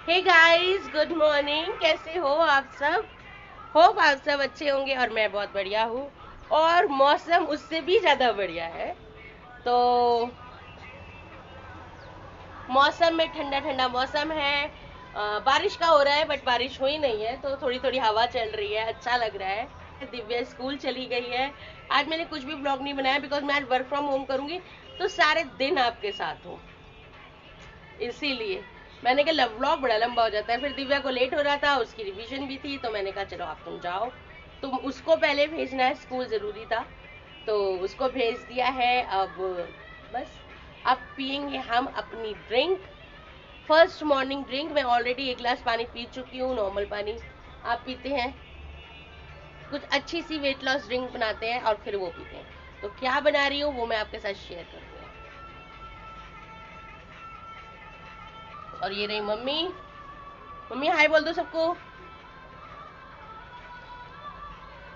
Hey guys, good morning. कैसे हो आप सब? होप आप सब अच्छे होंगे और मैं बहुत बढ़िया हूँ। और मौसम उससे भी ज़्यादा बढ़िया है। तो मौसम में ठंडा ठंडा मौसम है। बारिश का हो रहा है बट बारिश हुई नहीं है, तो थोड़ी थोड़ी हवा चल रही है, अच्छा लग रहा है। दिव्या स्कूल चली गई है। आज मैंने कुछ भी ब्लॉग नहीं बनाया बिकॉज मैं आज वर्क फ्रॉम होम करूँगी, तो सारे दिन आपके साथ हूँ। इसीलिए मैंने कहा व्लॉग बड़ा लंबा हो जाता है। फिर दिव्या को लेट हो रहा था, उसकी रिवीजन भी थी, तो मैंने कहा चलो आप तुम जाओ। तुम उसको पहले भेजना है, स्कूल ज़रूरी था, तो उसको भेज दिया है। अब बस अब पियेंगे हम अपनी ड्रिंक, फर्स्ट मॉर्निंग ड्रिंक। मैं ऑलरेडी 1 गिलास पानी पी चुकी हूँ, नॉर्मल पानी। आप पीते हैं? कुछ अच्छी सी वेट लॉस ड्रिंक बनाते हैं और फिर वो पीते हैं। तो क्या बना रही हूँ वो मैं आपके साथ शेयर करती हूँ। और ये रही मम्मी। मम्मी हाय बोल दो सबको।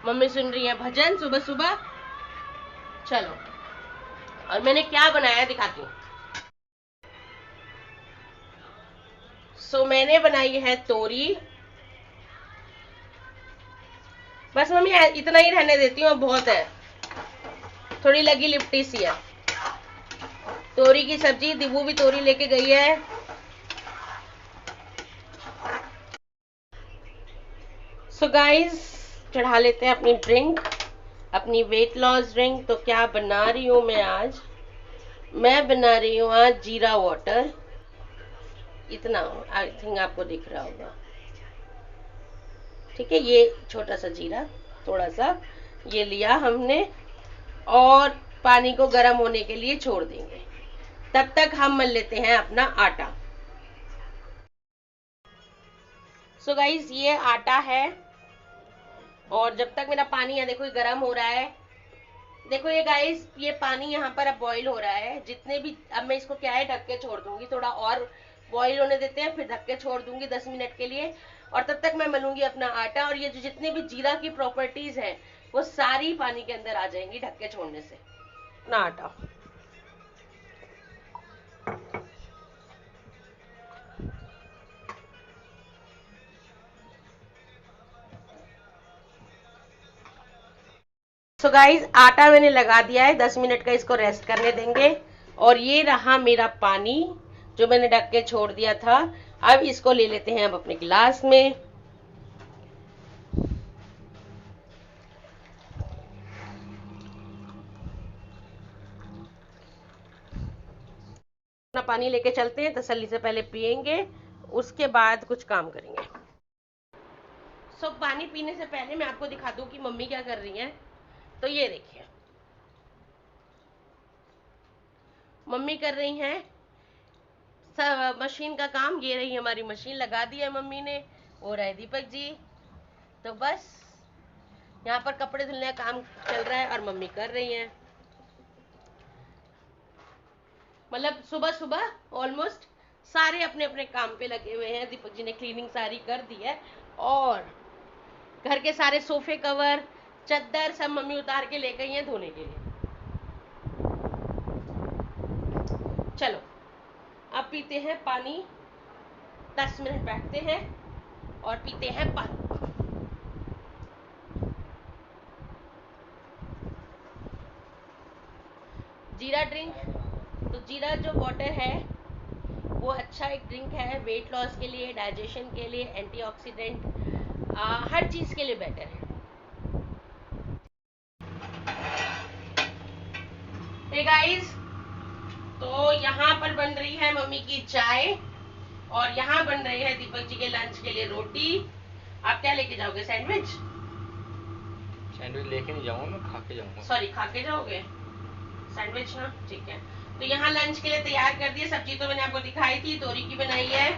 मम्मी सुन रही है भजन सुबह सुबह। चलो, और मैंने क्या बनाया दिखाती हूँ। मैंने बनाई है तोरी। बस मम्मी इतना ही रहने देती हूँ, अब बहुत है। थोड़ी लगी लिपटी सी है। तोरी की सब्जी, दिबू भी तोरी लेके गई है। गाइस, चढ़ा लेते हैं अपनी ड्रिंक, अपनी वेट लॉस ड्रिंक। तो क्या बना रही हूँ मैं आज? मैं बना रही हूँ आज जीरा वाटर। इतना आई थिंक आपको दिख रहा होगा। ठीक है, ये छोटा सा जीरा, थोड़ा सा ये लिया हमने, और पानी को गर्म होने के लिए छोड़ देंगे। तब तक हम मल लेते हैं अपना आटा। गाइस, ये आटा है। और जब तक मेरा पानी है, देखो ये गर्म हो रहा है। देखो ये गाइस, ये पानी यहाँ पर अब बॉईल हो रहा है। जितने भी, अब मैं इसको क्या है ढक के छोड़ दूंगी, थोड़ा और बॉईल होने देते हैं, फिर ढक के छोड़ दूंगी 10 मिनट के लिए। और तब तक मैं मलूंगी अपना आटा, और ये जो जितने भी जीरा की प्रॉपर्टीज हैं वो सारी पानी के अंदर आ जाएंगी ढक के छोड़ने से। अपना आटा। गाइस, आटा मैंने लगा दिया है, 10 मिनट का इसको रेस्ट करने देंगे। और ये रहा मेरा पानी जो मैंने ढक के छोड़ दिया था। अब इसको ले लेते हैं अब अपने गिलास में। अपना पानी लेके चलते हैं, तसल्ली से पहले पियेंगे, उसके बाद कुछ काम करेंगे। पानी पीने से पहले मैं आपको दिखा दूं कि मम्मी क्या कर रही हैं। तो ये देखिए, मम्मी कर रही हैं मशीन का काम। ये रही हमारी मशीन, लगा दी है मम्मी ने। हो रहा है दीपक जी। तो बस यहाँ पर कपड़े धुलने का काम चल रहा है और मम्मी कर रही हैं। मतलब सुबह सुबह ऑलमोस्ट सारे अपने अपने काम पे लगे हुए हैं। दीपक जी ने क्लीनिंग सारी कर दी है, और घर के सारे सोफे कवर, चद्दर सब मम्मी उतार के ले गई हैं धोने के लिए। चलो, अब पीते हैं पानी। 10 मिनट बैठते हैं और पीते हैं पानी। जीरा ड्रिंक। तो जीरा जो वाटर है वो अच्छा एक ड्रिंक है, वेट लॉस के लिए, डाइजेशन के लिए, एंटीऑक्सीडेंट, हर चीज़ के लिए बेटर है। हे गाइस, तो यहाँ पर बन रही है मम्मी की चाय, और यहाँ बन रही है दीपक जी के लंच के लिए रोटी। आप क्या लेके जाओगे? सैंडविच? सैंडविच लेके नहीं जाऊंगा, मैं खा के जाऊंगा। सॉरी, खा के जाओगे सैंडविच ना? ठीक है। तो यहाँ लंच के लिए तैयार कर दिए। सब्जी तो मैंने आपको दिखाई थी, तोरी की बनाई है।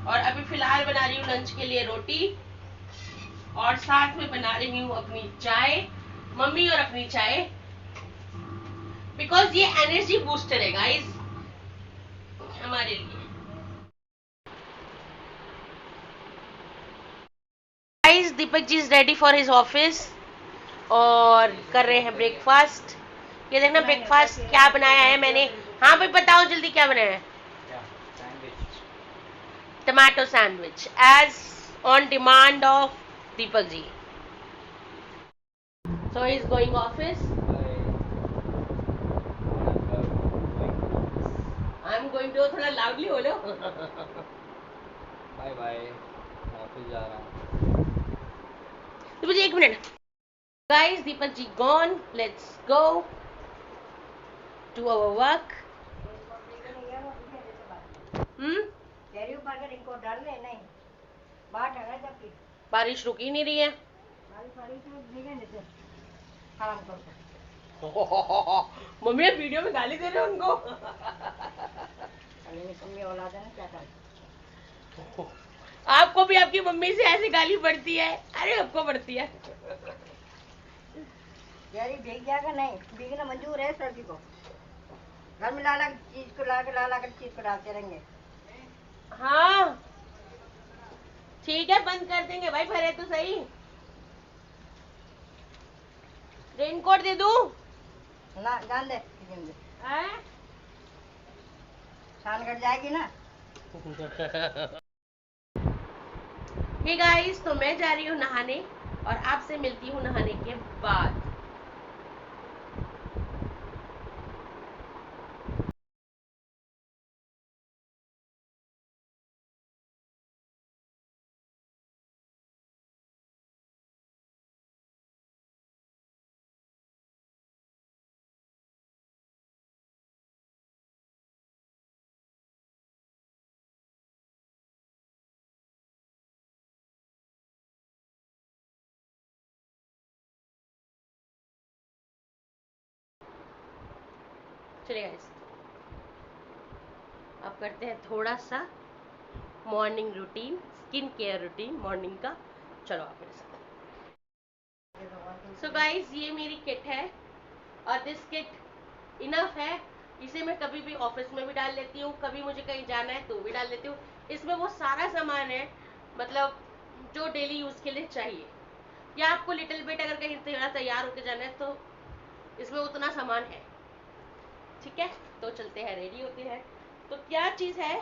और अभी फिलहाल बना रही हूँ लंच के लिए रोटी, और साथ में बना रही हूँ अपनी चाय, मम्मी और अपनी चाय, बिकॉज ये एनर्जी बूस्टर है गाइस हमारे लिए। Guys, Deepak ji is ready for his office और कर रहे हैं ब्रेकफास्ट। ये देखना ब्रेकफास्ट क्या बनाया है मैंने। हाँ भाई बताओ जल्दी, क्या बनाया है? क्या? Sandwich. tomato sandwich as on demand of Deepak ji. So he's going office. I'm going to थोड़ा loudly बोलो. बाय बाय, ऑफिस जा रहा हूँ. तो मुझे 1 minute. Guys, Deepak ji gone. Let's go to our work. बारिश रुक ही नहीं रही है. मम्मी आप वीडियो में गाली दे रहे हो उनको. आपको भी आपकी मम्मी से ऐसी गाली पड़ती है. अरे आपको पड़ती है. यारी भीग जाएगा नहीं, भीगना मंजूर है सभी को. घर में ला चीज को ला कर चीज को डालते रहेंगे. हाँ ठीक है, बंद कर देंगे भाई. भरे तो सही. रेनकोट दे दूं? ना जान दे. शान कट जाएगी ना. हे गाइस, तो मैं जा रही हूँ नहाने और आपसे मिलती हूँ नहाने के बाद. चलिए गाइस, अब करते हैं थोड़ा सा morning routine, skin care routine morning का. चलो आप मेरे साथ. सो गाइस, ये मेरी किट है और दिस किट इनफ है. इसे मैं कभी भी ऑफिस में भी डाल लेती हूँ, कभी मुझे कहीं जाना है तो भी डाल लेती हूँ. इसमें वो सारा सामान है मतलब जो डेली यूज़ के लिए चाहिए. या आपको लिटिल बिट अगर कहीं थोड़ा तैयार होकर जाना है तो इसमें उतना सामान है. ठीक है, तो चलते हैं, रेडी होते हैं. तो क्या चीज़ है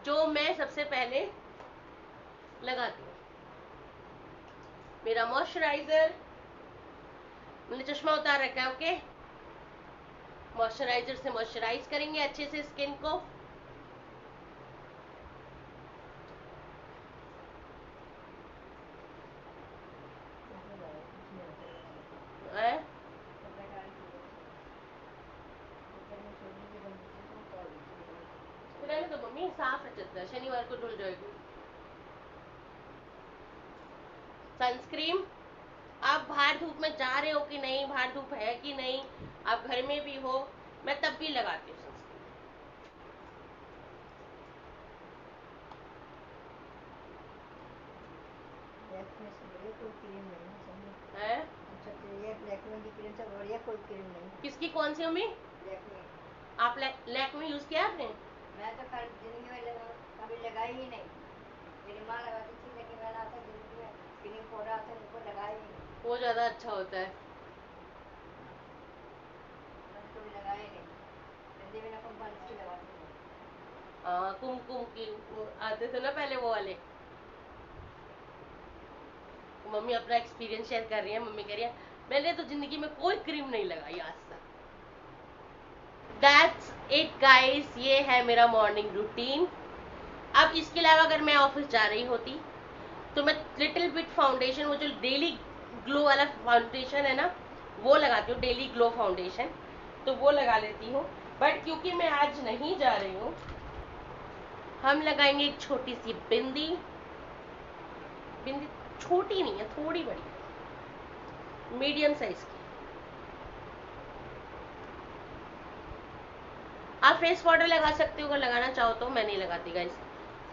जो मैं सबसे पहले लगाती हूँ? मेरा मॉइस्चराइजर. मैंने चश्मा उतार रखा है. ओके, मॉइस्चराइजर से मॉइस्चराइज करेंगे अच्छे से स्किन को. रहने तो मम्मी, साफ है चद्दर, शनिवार को धुल जाएगी. सनस्क्रीन. आप बाहर धूप में जा रहे हो कि नहीं, बाहर धूप है कि नहीं, आप घर में भी हो, मैं तब भी लगाती हूँ सनस्क्रीन. है किसकी, कौन सी मम्मी? आप लैक्मे यूज किया आपने? मैं तो जिंदगी में कभी लगाई ही नहीं. मेरी माँ लगाती थी लेकिन मैंने आज तक जिंदगी में क्रीम पाउडर आता है उनको लगाया ही नहीं. वो ज़्यादा अच्छा होता है. मैंने कभी लगाया ही नहीं. हिंदी में अपन बंद की लगाती हूँ. कुमकुम की आते थे ना पहले वो वाले. मम्मी अपना एक्सपीरियंस शेयर कर रही है. मम्मी कह रही है मैंने तो जिंदगी में कोई क्रीम नहीं लगाई आज तक. दैट्स इट गाइस, ये है मेरा मॉर्निंग रूटीन. अब इसके अलावा अगर मैं ऑफिस जा रही होती तो मैं लिटिल बिट फाउंडेशन, वो जो डेली ग्लो वाला फाउंडेशन है ना, वो लगाती हूँ. डेली ग्लो फाउंडेशन तो वो लगा लेती हूँ. बट क्योंकि मैं आज नहीं जा रही हूँ, हम लगाएंगे एक छोटी सी बिंदी. बिंदी छोटी नहीं है, थोड़ी बड़ी, मीडियम साइज की. आप फेस पाउडर लगा सकते हो अगर लगाना चाहो तो. मैं नहीं लगाती गाइस,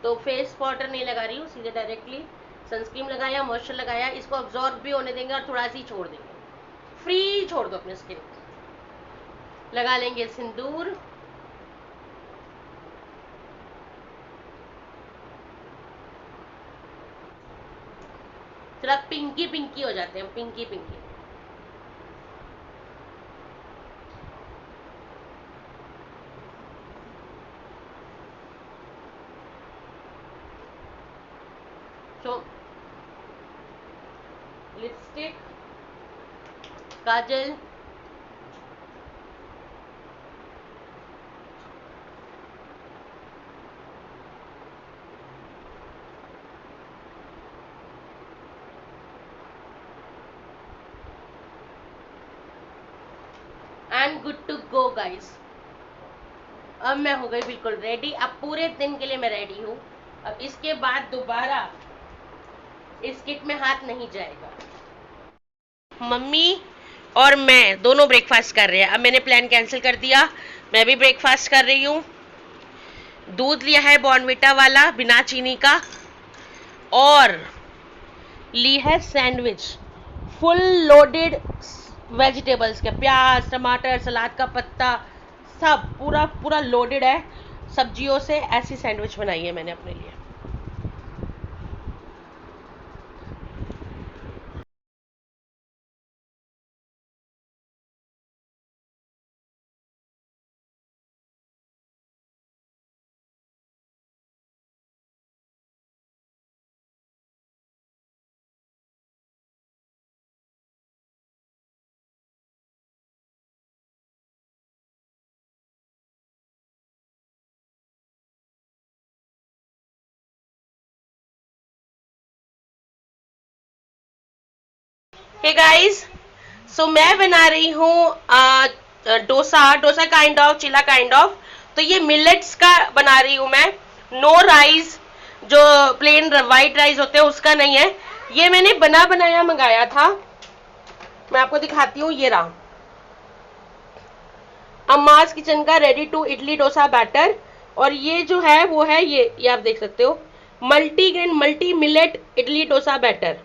तो फेस पाउडर नहीं लगा रही हूँ. सीधे डायरेक्टली सनस्क्रीन लगाया, मॉइस्चर लगाया. इसको अब्जॉर्ब भी होने देंगे और थोड़ा सी छोड़ देंगे. फ्री छोड़ दो अपने स्किन को. लगा लेंगे सिंदूर. थोड़ा पिंकी पिंकी हो जाते हैं, पिंकी पिंकी. तो lipstick, kajal, I am good to go guys. अब मैं हो गई बिल्कुल रेडी। अब पूरे दिन के लिए मैं रेडी हूँ। अब इसके बाद दोबारा इस किट में हाथ नहीं जाएगा। मम्मी और मैं दोनों ब्रेकफास्ट कर रहे हैं। अब मैंने प्लान कैंसिल कर दिया, मैं भी ब्रेकफास्ट कर रही हूँ। दूध लिया है बॉर्नविटा वाला बिना चीनी का, और ली है सैंडविच फुल लोडेड वेजिटेबल्स के, प्याज, टमाटर, सलाद का पत्ता, सब पूरा पूरा लोडेड है सब्जियों से। ऐसी सैंडविच बनाई है मैंने अपने लिए। हे गाइस, सो मैं बना रही हूँ dosa kind of, chilla kind of. तो ये मिलेट्स का बना रही हूँ मैं, नो राइस, जो प्लेन वाइट राइस होते हैं उसका नहीं है। ये मैंने बना बनाया मंगाया था, मैं आपको दिखाती हूँ। ये रहा अम्माज किचन का ready to idli dosa batter. और ये जो है वो है ये आप देख सकते हो, multi grain multi millet idli dosa batter.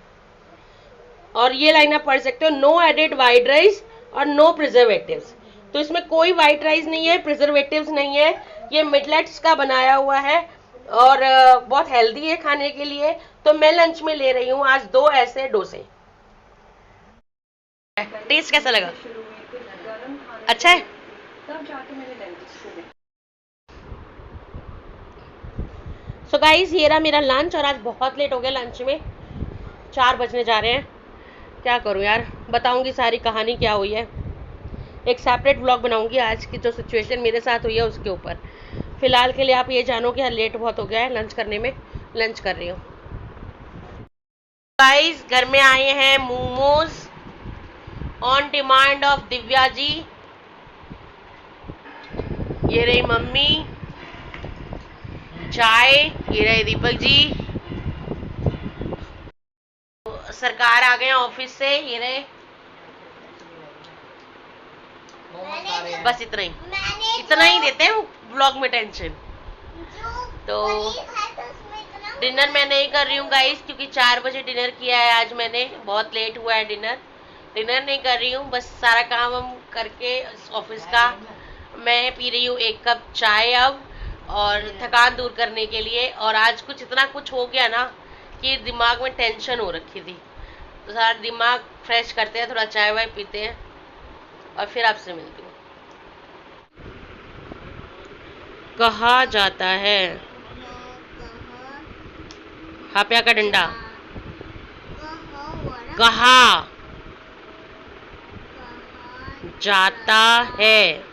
और ये लाइन आप पढ़ सकते हो, नो एडेड वाइट राइस और नो प्रिजर्वेटिव्स। तो इसमें कोई वाइट राइस नहीं है, प्रिजर्वेटिव्स नहीं है। ये मिलेट्स का बनाया हुआ है और बहुत हेल्दी है खाने के लिए। तो मैं लंच में ले रही हूँ आज 2 ऐसे डोसे। टेस्ट कैसा लगा? अच्छा है? सो गाइस, ये रहा मेरा लंच। और आज बहुत लेट हो गया लंच में, 4 बजने जा रहे हैं। क्या करूं यार, बताऊंगी सारी कहानी क्या हुई है। एक सेपरेट व्लॉग बनाऊंगी आज की जो सिचुएशन मेरे साथ हुई है उसके ऊपर। फिलहाल के लिए आप ये जानो कि लेट बहुत हो गया है लंच करने में, लंच कर रही हूँ। गाइस, घर में आए हैं momos on demand of Divya ji. ये रही मम्मी, चाय, ये रहे दीपक जी। सरकार आ गए ऑफिस से, ये रहे। बस इतना ही देते हैं व्लॉग में टेंशन। तो डिनर मैं नहीं कर रही हूँ गाइस, क्योंकि 4 बजे डिनर किया है आज मैंने, बहुत लेट हुआ है डिनर नहीं कर रही हूँ। बस सारा काम हम करके ऑफिस का मैं पी रही हूँ 1 कप चाय अब, और थकान दूर करने के लिए। और आज कुछ इतना कुछ हो गया ना कि दिमाग में टेंशन हो रखी थी, तो सारा दिमाग फ्रेश करते हैं, थोड़ा चाय वाय पीते हैं और फिर आपसे मिलती हूँ। कहा जाता है हाप्या का डंडा, कहा जाता है।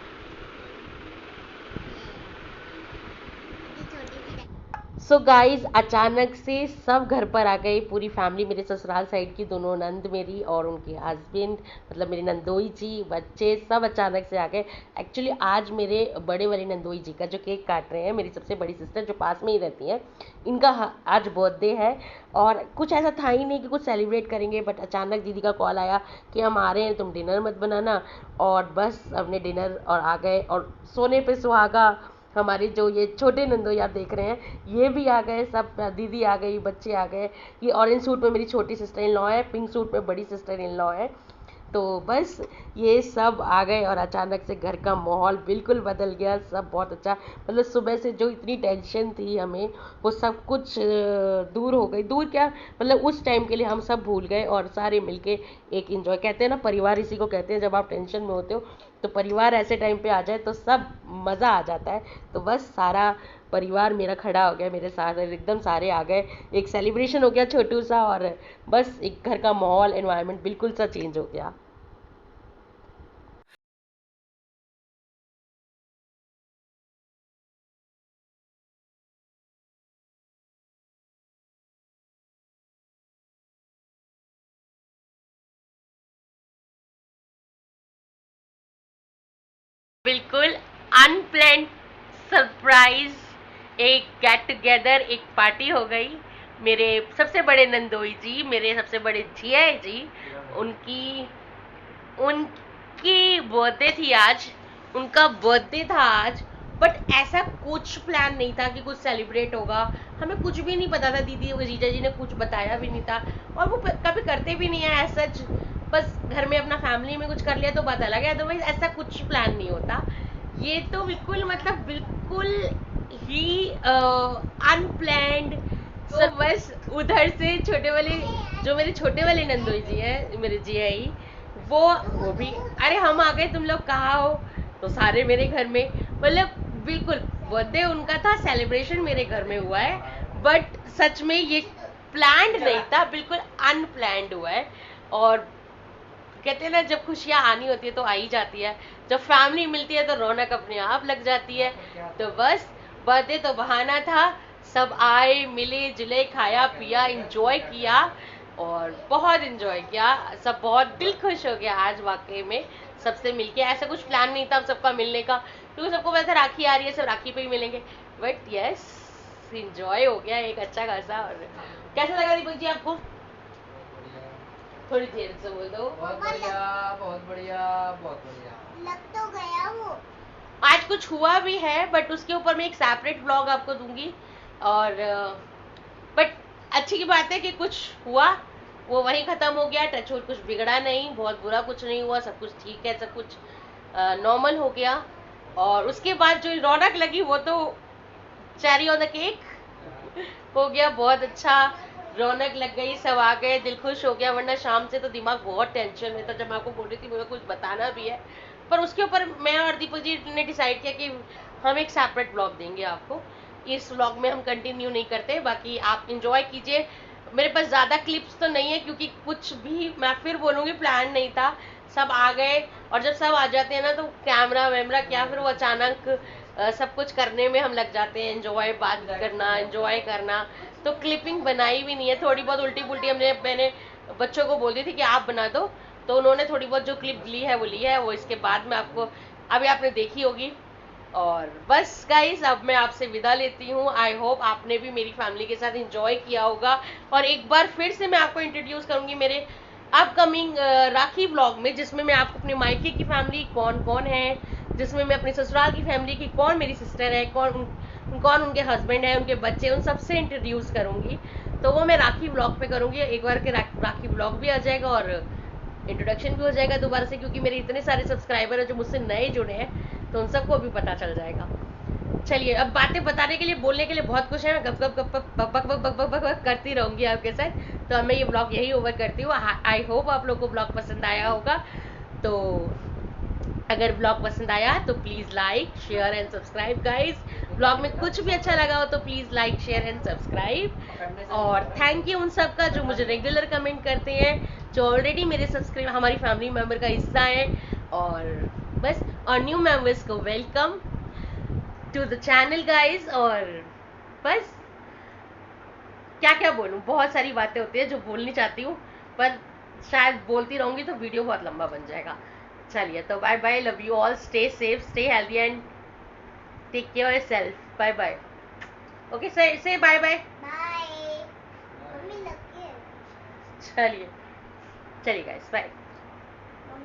सो गाइज, अचानक से सब घर पर आ गए, पूरी फैमिली, मेरे ससुराल साइड की दोनों नंद मेरी और उनके हस्बैंड, मतलब मेरे नंदोई जी, बच्चे, सब अचानक से आ गए। एक्चुअली आज मेरे बड़े वाले नंदोई जी का जो केक काट रहे हैं, मेरी सबसे बड़ी सिस्टर जो पास में ही रहती हैं, इनका आज बर्थडे है। और कुछ ऐसा था ही नहीं कि कुछ सेलिब्रेट करेंगे, बट अचानक दीदी का कॉल आया कि हम आ रहे हैं, तुम डिनर मत बनाना। और बस हमने डिनर और आ गए। और सोने पे सुहागा हमारे जो ये छोटे नंदोई आप देख रहे हैं, ये भी आ गए, सब दीदी आ गई, बच्चे आ गए। ये ऑरेंज सूट में मेरी छोटी सिस्टर इन लॉ है, पिंक सूट में बड़ी सिस्टर इन लॉ है। तो बस ये सब आ गए और अचानक से घर का माहौल बिल्कुल बदल गया। सब बहुत अच्छा, मतलब सुबह से जो इतनी टेंशन थी हमें, वो सब कुछ दूर हो गई। दूर क्या, मतलब उस टाइम के लिए हम सब भूल गए और सारे मिलके एक एंजॉय, कहते हैं ना परिवार इसी को कहते हैं, जब आप टेंशन में होते हो तो परिवार ऐसे टाइम पे आ जाए तो सब मज़ा आ जाता है। तो बस सारा परिवार मेरा खड़ा हो गया मेरे साथ, एकदम सारे आ गए, एक सेलिब्रेशन हो गया छोटू सा, और बस एक घर का माहौल एनवायरनमेंट बिल्कुल सा चेंज हो गया। बिल्कुल अनप्लान्ड सरप्राइज एक गेट टुगेदर, एक पार्टी हो गई। मेरे सबसे बड़े नंदोई जी, मेरे सबसे बड़े जिया जी, उनकी उनकी बर्थडे थी आज, उनका बर्थडे था आज। बट ऐसा कुछ प्लान नहीं था कि कुछ सेलिब्रेट होगा, हमें कुछ भी नहीं पता था। दीदी और जीजा जी ने कुछ बताया भी नहीं था, और वो कभी करते भी नहीं है ऐसा। बस घर में अपना फैमिली में कुछ कर लिया तो बात अलग है, अदरवाइज ऐसा कुछ प्लान नहीं होता। ये तो बिल्कुल मतलब बिल्कुल ही अनप्लैंड। तो बस उधर से छोटे वाले, जो मेरे छोटे वाले नंदोई जी हैं, मेरे जिया ही, वो भी, अरे हम आ गए, तुम लोग कहाँ हो? तो सारे मेरे घर में, मतलब बिल्कुल बर्थडे उनका था, सेलिब्रेशन मेरे घर में हुआ है। बट सच में ये प्लान्ड नहीं था, बिल्कुल अनप्लान्ड हुआ है। और कहते हैं ना, जब खुशियाँ आनी होती है तो आ ही जाती है, जब फैमिली मिलती है तो रौनक अपने आप लग जाती है। तो बस बर्थडे तो बहाना था, सब आए, मिले जुले, खाया पिया, इंजॉय किया, और बहुत इंजॉय किया। सब बहुत दिल खुश हो गया आज वाकई में, सबसे मिलके। ऐसा कुछ प्लान नहीं था सबका मिलने का, क्योंकि सबको वैसे राखी आ रही है, सब राखी पे ही मिलेंगे। बट यस, इंजॉय हो गया एक अच्छा खासा। और कैसा लगा दीपक जी आपको? थोड़ी देर से बोल दो। बहुत बढ़िया, बहुत बढ़िया, बहुत बढ़िया। लग तो गया वो। आज कुछ हुआ भी है, बट उसके ऊपर मैं एक सेपरेट ब्लॉग आपको दूंगी। और बट अच्छी की बात है कि कुछ हुआ, वो वहीं ख़त्म हो गया, टच वुड कुछ बिगड़ा नहीं, बहुत बुरा कुछ नहीं हुआ, सब कुछ ठीक है, सब कुछ नॉर्मल हो गया। और उसके बाद जो रौनक लगी वो तो चेरी ऑन द केक हो गया, बहुत अच्छा। रौनक लग गई, सब आ गए, दिल खुश हो गया। वरना शाम से तो दिमाग बहुत टेंशन में था, जब मैं आपको बोल रही थी मुझे कुछ बताना भी है, पर उसके ऊपर मैं और दीपक जी ने डिसाइड किया कि हम एक सेपरेट ब्लॉग देंगे आपको। इस ब्लॉग में हम कंटिन्यू नहीं करते, बाकी आप इंजॉय कीजिए। मेरे पास ज़्यादा क्लिप्स तो नहीं है, क्योंकि कुछ भी, मैं फिर बोलूँगी, प्लान नहीं था। सब आ गए, और जब सब आ जाते हैं ना तो कैमरा वैमरा क्या, फिर वो अचानक सब कुछ करने में हम लग जाते हैं, एंजॉय बात करना, एंजॉय करना। तो क्लिपिंग बनाई भी नहीं है, थोड़ी बहुत उल्टी पुल्टी मैंने बच्चों को बोल दी थी कि आप बना दो, तो उन्होंने थोड़ी बहुत जो क्लिप ली है वो ली है, वो इसके बाद में आपको अभी आपने देखी होगी। और बस गाइस, अब मैं आपसे विदा लेती हूँ। आई होप आपने भी मेरी फैमिली के साथ एंजॉय किया होगा। और एक बार फिर से मैं आपको इंट्रोड्यूस करूंगी मेरे अपकमिंग राखी ब्लॉग में, जिसमें मैं आपको अपने मायके की फैमिली कौन कौन है, जिसमें मैं अपनी ससुराल की फैमिली की कौन मेरी सिस्टर है, कौन उनके हस्बैंड है, उनके बच्चे, उन सबसे इंट्रोड्यूस करूंगी। तो वो मैं राखी ब्लॉग पे करूंगी, एक बार के राखी ब्लॉग भी आ जाएगा और इंट्रोडक्शन भी हो जाएगा दोबारा से, क्योंकि मेरे इतने सारे सब्सक्राइबर है जो मुझसे नए जुड़े हैं, तो उन सबको भी पता चल जाएगा। चलिए, अब बातें बताने के लिए, बोलने के लिए बहुत कुछ है, मैं गप गप गप बक बक बक बक बक बक करती रहूंगी आपके साथ। तो मैं ये ब्लॉग यही ओवर करती हूँ। आई होप आप लोग को ब्लॉग पसंद आया होगा। तो अगर ब्लॉग पसंद आया तो please like share and subscribe guys. Blog में कुछ भी अच्छा लगा हो तो please like share and subscribe. और थैंक यू उन सब का जो मुझे रेगुलर कमेंट करते हैं, जो ऑलरेडी मेरे सब्सक्राइब हमारी फैमिली मेम्बर का हिस्सा है। और बस, और न्यू मेम्बर्स को welcome to the channel guys. और बस क्या क्या बोलूँ, बहुत सारी बातें होती है जो बोलनी चाहती हूँ, पर शायद बोलती रहूँगी तो वीडियो बहुत लंबा बन जाएगा। चलिए, तो bye bye, love you all, stay safe, stay healthy and take care yourself. Bye bye. Okay, say bye bye. Bye. Mummy लग गई। चलिए चलिए गाइस, बाय।